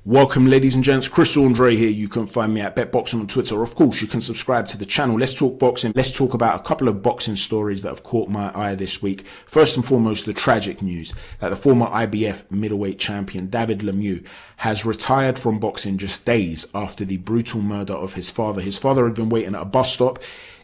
Welcome, ladies and gents. Chris Andre here. You can find me at BetBoxing on Twitter. Of course, you can subscribe to the channel. Let's talk boxing. Let's talk about a couple of boxing stories that have caught my eye this week. First and foremost, the tragic news that the former IBF middleweight champion David Lemieux has retired from boxing just days after the brutal murder of his father. His father had been waiting at a bus stop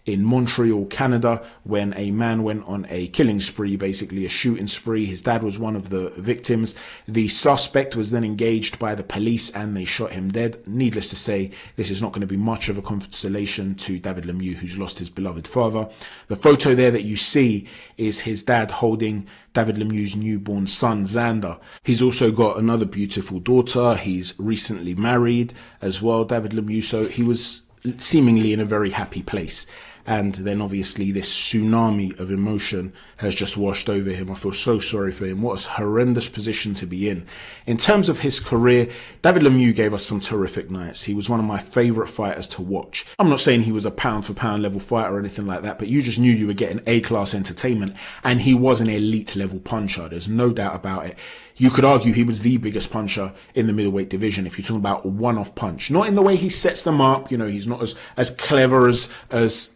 in Montreal, Canada, when a man went on a killing spree, basically a shooting spree. His dad was one of the victims. The suspect was then engaged by the police and they shot him dead. Needless to say, this is not going to be much of a consolation to David Lemieux, who's lost his beloved father. The photo there that you see is his dad holding David Lemieux's newborn son, Xander. He's also got another beautiful daughter. He's recently married as well, David Lemieux. So he was seemingly in a very happy place. And then obviously this tsunami of emotion has just washed over him. I feel so sorry for him. What a horrendous position to be in. In terms of his career, David Lemieux gave us some terrific nights. He was one of my favourite fighters to watch. I'm not saying he was a pound for pound level fighter or anything like that, but you just knew you were getting A-class entertainment, and he was an elite level puncher. There's no doubt about it. You could argue he was the biggest puncher in the middleweight division if you're talking about a one-off punch. Not in the way he sets them up. You know, he's not as clever as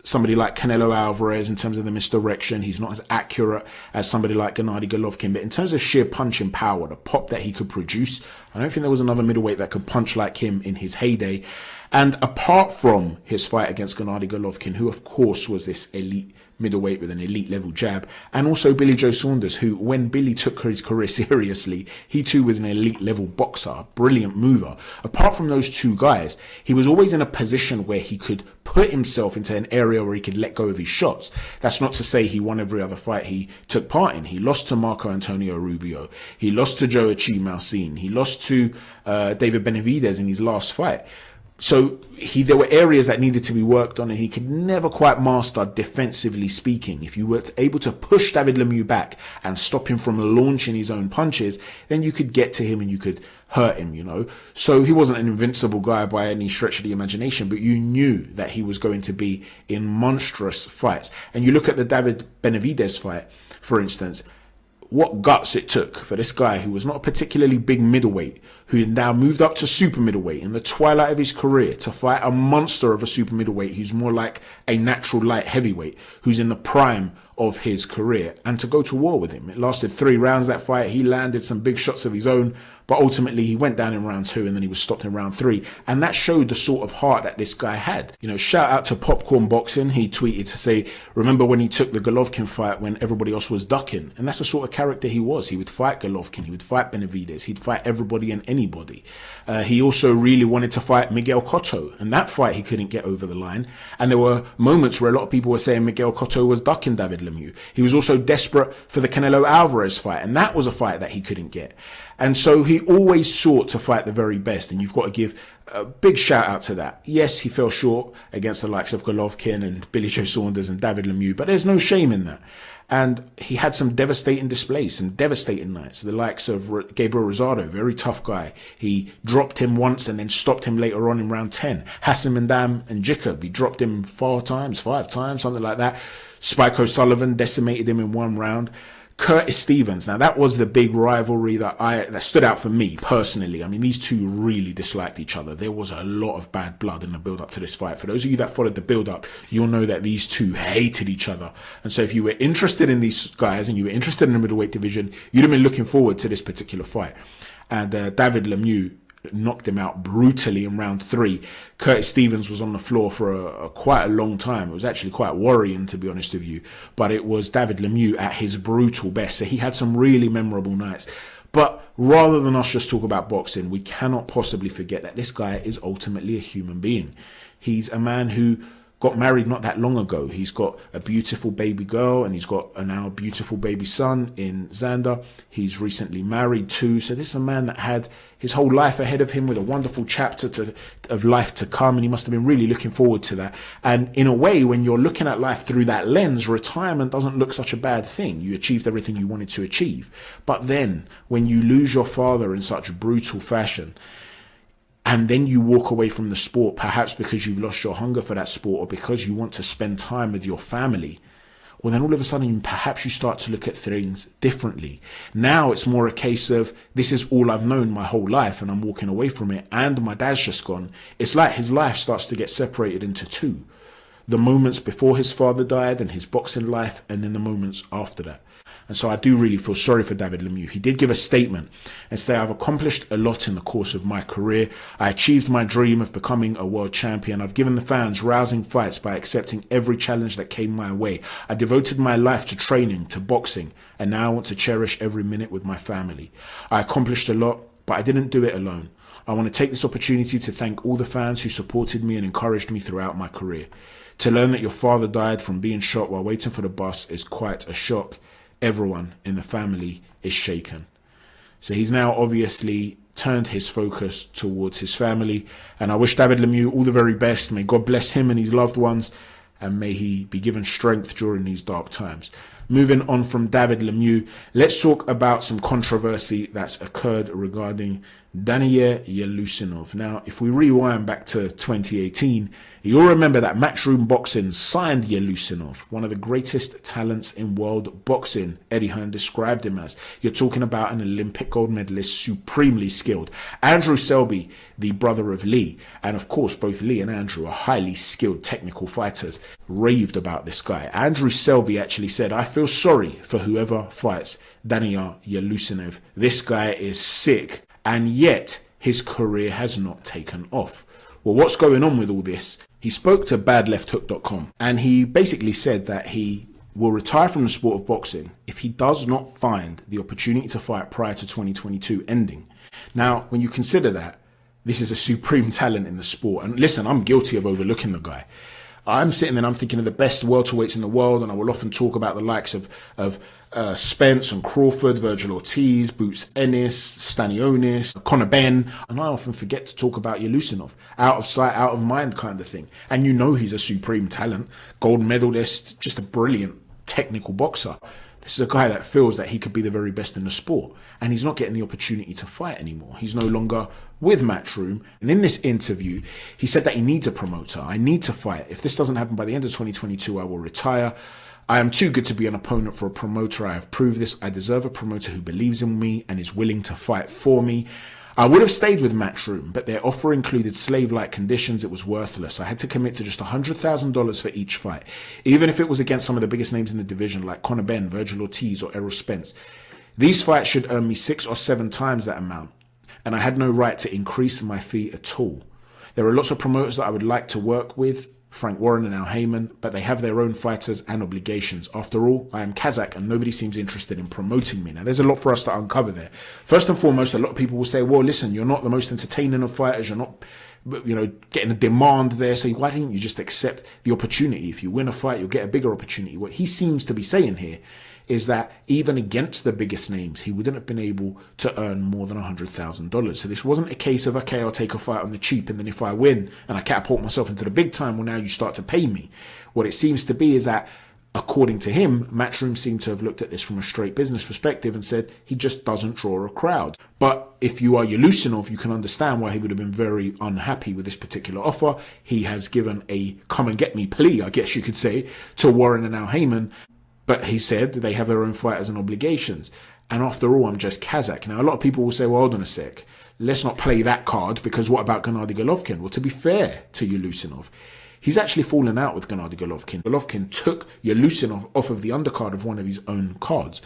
somebody like Canelo Alvarez in terms of the misdirection. He's not as accurate as somebody like Gennady Golovkin. But in terms of sheer punching power, the pop that he could produce, I don't think there was another middleweight that could punch like him in his heyday. And apart from his fight against Gennady Golovkin, who of course was this elite middleweight with an elite level jab, and also Billy Joe Saunders, who when Billy took his career seriously, he too was an elite level boxer, a brilliant mover. Apart from those two guys, he was always in a position where he could put himself into an area where he could let go of his shots. That's not to say he won every other fight he took part in. He lost to Marco Antonio Rubio. He lost to Joachim Malcine. He lost to David Benavidez in his last fight. So there were areas that needed to be worked on, and he could never quite master defensively speaking. If you were able to push David Lemieux back and stop him from launching his own punches, then you could get to him and you could hurt him, you know. So he wasn't an invincible guy by any stretch of the imagination, but you knew that he was going to be in monstrous fights. And you look at the David Benavidez fight, for instance, what guts it took for this guy who was not a particularly big middleweight, who now moved up to super middleweight in the twilight of his career, to fight a monster of a super middleweight who's more like a natural light heavyweight, who's in the prime of his career, and to go to war with him. It lasted 3 rounds, that fight. He landed some big shots of his own, but ultimately he went down in round 2 and then he was stopped in round 3. And that showed the sort of heart that this guy had. You know, shout out to Popcorn Boxing. He tweeted to say, remember when he took the Golovkin fight when everybody else was ducking? And that's the sort of character he was. He would fight Golovkin, he would fight Benavidez, he'd fight everybody and anybody. He also really wanted to fight Miguel Cotto, and that fight he couldn't get over the line. And there were moments where a lot of people were saying Miguel Cotto was ducking David Lemieux. He was also desperate for the Canelo Alvarez fight, and that was a fight that he couldn't get. And so he always sought to fight the very best, and you've got to give a big shout out to that. Yes, he fell short against the likes of Golovkin and Billy Joe Saunders and David Lemieux, but there's no shame in that. And he had some devastating displays, some devastating nights. The likes of Gabriel Rosado, very tough guy. He dropped him once and then stopped him later on in round 10. Hassan Mandam and Jacob, he dropped him 5 times, something like that. Spike O'Sullivan decimated him in 1 round. Curtis Stevens, now that was the big rivalry that stood out for me personally. I mean, these two really disliked each other. There was a lot of bad blood in the build-up to this fight. For those of you that followed the build-up, you'll know that these two hated each other. And so if you were interested in these guys and you were interested in the middleweight division, you'd have been looking forward to this particular fight. And David Lemieux knocked him out brutally in round 3. Curtis Stevens was on the floor for quite a long time. It was actually quite worrying, to be honest with you. But it was David Lemieux at his brutal best. So he had some really memorable nights. But rather than us just talk about boxing, we cannot possibly forget that this guy is ultimately a human being. He's a man who got married not that long ago. He's got a beautiful baby girl and he's got a now beautiful baby son in Xander. He's recently married too. So this is a man that had his whole life ahead of him with a wonderful chapter of life to come. And he must have been really looking forward to that. And in a way, when you're looking at life through that lens, retirement doesn't look such a bad thing. You achieved everything you wanted to achieve. But then when you lose your father in such brutal fashion, and then you walk away from the sport, perhaps because you've lost your hunger for that sport or because you want to spend time with your family, well, then all of a sudden, perhaps you start to look at things differently. Now it's more a case of, this is all I've known my whole life and I'm walking away from it, and my dad's just gone. It's like his life starts to get separated into two. The moments before his father died and his boxing life, and then the moments after that. And so I do really feel sorry for David Lemieux. He did give a statement and say, I've accomplished a lot in the course of my career. I achieved my dream of becoming a world champion. I've given the fans rousing fights by accepting every challenge that came my way. I devoted my life to training, to boxing, and now I want to cherish every minute with my family. I accomplished a lot, but I didn't do it alone. I want to take this opportunity to thank all the fans who supported me and encouraged me throughout my career. To learn that your father died from being shot while waiting for the bus is quite a shock. Everyone in the family is shaken. So he's now obviously turned his focus towards his family. And I wish David Lemieux all the very best. May God bless him and his loved ones, and may he be given strength during these dark times. Moving on from David Lemieux, let's talk about some controversy that's occurred regarding Daniyar Yeleussinov. Now, if we rewind back to 2018, you'll remember that Matchroom Boxing signed Yeleussinov, one of the greatest talents in world boxing. Eddie Hearn described him as. You're talking about an Olympic gold medalist, supremely skilled. Andrew Selby, the brother of Lee, and of course both Lee and Andrew are highly skilled technical fighters, raved about this guy. Andrew Selby actually said, I feel sorry for whoever fights Daniyar Yeleussinov. This guy is sick, and yet his career has not taken off. Well, what's going on with all this? He spoke to badlefthook.com, and he basically said that he will retire from the sport of boxing if he does not find the opportunity to fight prior to 2022 ending. Now, when you consider that, this is a supreme talent in the sport. And listen, I'm guilty of overlooking the guy. I'm sitting there and I'm thinking of the best welterweights in the world, and I will often talk about the likes of Spence and Crawford, Virgil Ortiz, Boots Ennis, Stanionis, Conor Benn, and I often forget to talk about Yeleussinov. Out of sight, out of mind kind of thing. And you know he's a supreme talent, gold medalist, just a brilliant technical boxer. This is a guy that feels that he could be the very best in the sport, and he's not getting the opportunity to fight anymore. He's no longer with Matchroom. And in this interview, he said that he needs a promoter. I need to fight. If this doesn't happen by the end of 2022, I will retire. I am too good to be an opponent for a promoter. I have proved this. I deserve a promoter who believes in me and is willing to fight for me. I would have stayed with Matchroom, but their offer included slave-like conditions. It was worthless. I had to commit to just $100,000 for each fight, even if it was against some of the biggest names in the division like Conor Benn, Virgil Ortiz, or Errol Spence. These fights should earn me 6 or 7 times that amount, and I had no right to increase my fee at all. There are lots of promoters that I would like to work with, Frank Warren and Al Heyman, but they have their own fighters and obligations. After all, I am Kazakh and nobody seems interested in promoting me. Now, there's a lot for us to uncover there. First and foremost, a lot of people will say, well, listen, you're not the most entertaining of fighters. You're not, getting a demand there. So why didn't you just accept the opportunity? If you win a fight, you'll get a bigger opportunity. What he seems to be saying here is that even against the biggest names, he wouldn't have been able to earn more than $100,000. So this wasn't a case of, okay, I'll take a fight on the cheap, and then if I win and I catapult myself into the big time, well, now you start to pay me. What it seems to be is that, according to him, Matchroom seemed to have looked at this from a straight business perspective and said he just doesn't draw a crowd. But if you are Yeleussinov, you can understand why he would have been very unhappy with this particular offer. He has given a come and get me plea, I guess you could say, to Warren and Al Heyman. But he said they have their own fighters and obligations. And after all, I'm just Kazakh. Now, a lot of people will say, well, hold on a sec. Let's not play that card, because what about Gennady Golovkin? Well, to be fair to Yeleussinov, he's actually fallen out with Gennady Golovkin. Golovkin took Yeleussinov off of the undercard of one of his own cards.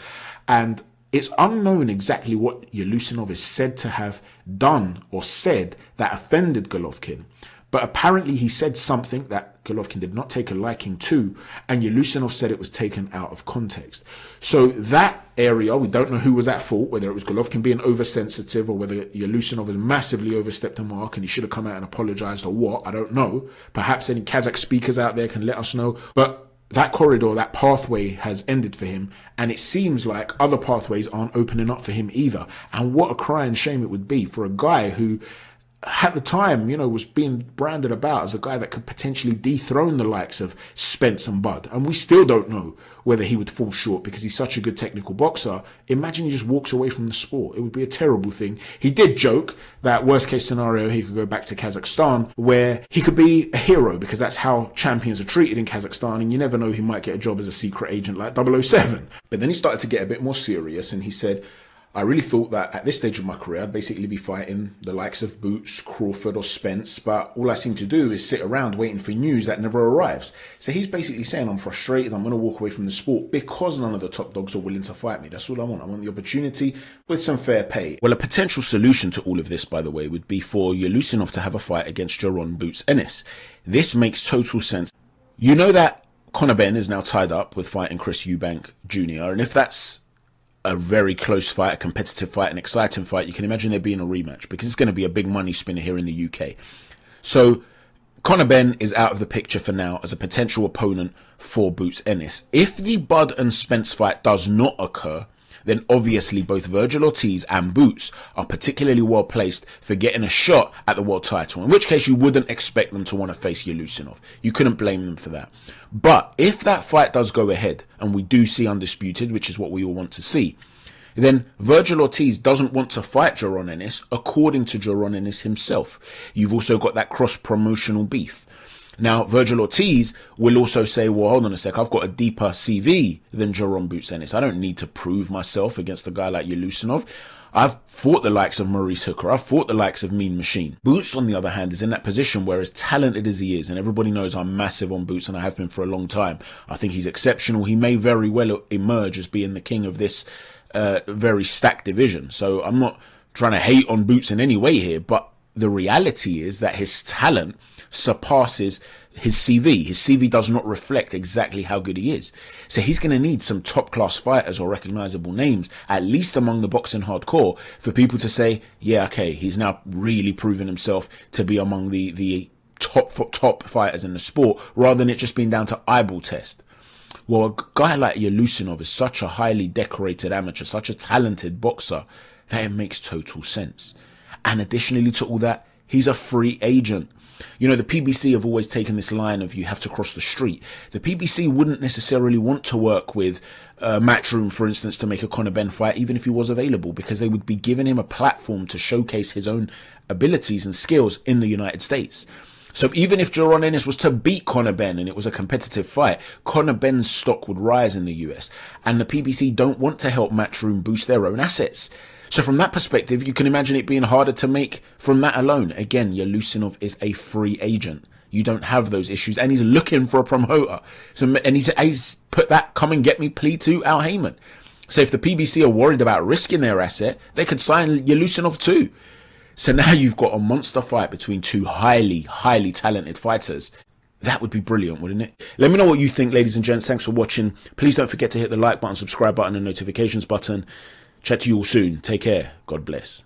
And it's unknown exactly what Yeleussinov is said to have done or said that offended Golovkin. But apparently he said something that Golovkin did not take a liking to, and Yeleussinov said it was taken out of context. So that area, we don't know who was at fault, whether it was Golovkin being oversensitive or whether Yeleussinov has massively overstepped the mark and he should have come out and apologized or what, I don't know. Perhaps any Kazakh speakers out there can let us know. But that corridor, that pathway has ended for him, and it seems like other pathways aren't opening up for him either. And what a crying shame it would be for a guy who at the time, you know, was being branded about as a guy that could potentially dethrone the likes of Spence and Bud. And we still don't know whether he would fall short because he's such a good technical boxer. Imagine he just walks away from the sport. It would be a terrible thing. He did joke that worst case scenario, he could go back to Kazakhstan where he could be a hero because that's how champions are treated in Kazakhstan. And you never know, he might get a job as a secret agent like 007. But then he started to get a bit more serious and he said, I really thought that at this stage of my career, I'd basically be fighting the likes of Boots, Crawford or Spence, but all I seem to do is sit around waiting for news that never arrives. So he's basically saying, I'm frustrated, I'm going to walk away from the sport because none of the top dogs are willing to fight me. That's all I want. I want the opportunity with some fair pay. Well, a potential solution to all of this, by the way, would be for Yeleussinov to have a fight against Jaron Boots Ennis. This makes total sense. You know that Conor Benn is now tied up with fighting Chris Eubank Jr., and if that's a very close fight, a competitive fight, an exciting fight, you can imagine there being a rematch because it's going to be a big money spinner here in the UK. So Conor Benn is out of the picture for now as a potential opponent for Boots Ennis. If the Bud and Spence fight does not occur, then obviously both Virgil Ortiz and Boots are particularly well placed for getting a shot at the world title, in which case you wouldn't expect them to want to face Yeleussinov. You couldn't blame them for that. But if that fight does go ahead and we do see undisputed, which is what we all want to see, then Virgil Ortiz doesn't want to fight Jaron Ennis, according to Jaron Ennis himself. You've also got that cross-promotional beef. Now, Virgil Ortiz will also say, well, hold on a sec, I've got a deeper CV than Jaron Boots Ennis. I don't need to prove myself against a guy like Yeleussinov. I've fought the likes of Maurice Hooker. I've fought the likes of Mean Machine. Boots, on the other hand, is in that position where as talented as he is, and everybody knows I'm massive on Boots and I have been for a long time, I think he's exceptional. He may very well emerge as being the king of this very stacked division. So I'm not trying to hate on Boots in any way here, but the reality is that his talent surpasses his CV. His CV does not reflect exactly how good he is. So he's going to need some top class fighters or recognizable names, at least among the boxing hardcore, for people to say, yeah, okay, he's now really proven himself to be among the top fighters in the sport, rather than it just being down to eyeball test. Well, a guy like Yeleussinov is such a highly decorated amateur, such a talented boxer, that it makes total sense. And additionally to all that, he's a free agent. You know, the PBC have always taken this line of you have to cross the street. The PBC wouldn't necessarily want to work with MATCHROOM, for instance, to make a Conor Benn fight, even if he was available, because they would be giving him a platform to showcase his own abilities and skills in the United States. So even if Jaron Ennis was to beat Conor Benn and it was a competitive fight, Conor Benn's stock would rise in the US. And the PBC don't want to help MATCHROOM boost their own assets. So from that perspective, you can imagine it being harder to make from that alone. Again, Yeleussinov is a free agent. You don't have those issues. And he's looking for a promoter. And he's put that come and get me plea to Al Heyman. So if the PBC are worried about risking their asset, they could sign Yeleussinov too. So now you've got a monster fight between two highly, highly talented fighters. That would be brilliant, wouldn't it? Let me know what you think, ladies and gents. Thanks for watching. Please don't forget to hit the like button, subscribe button and notifications button. Chat to you all soon. Take care. God bless.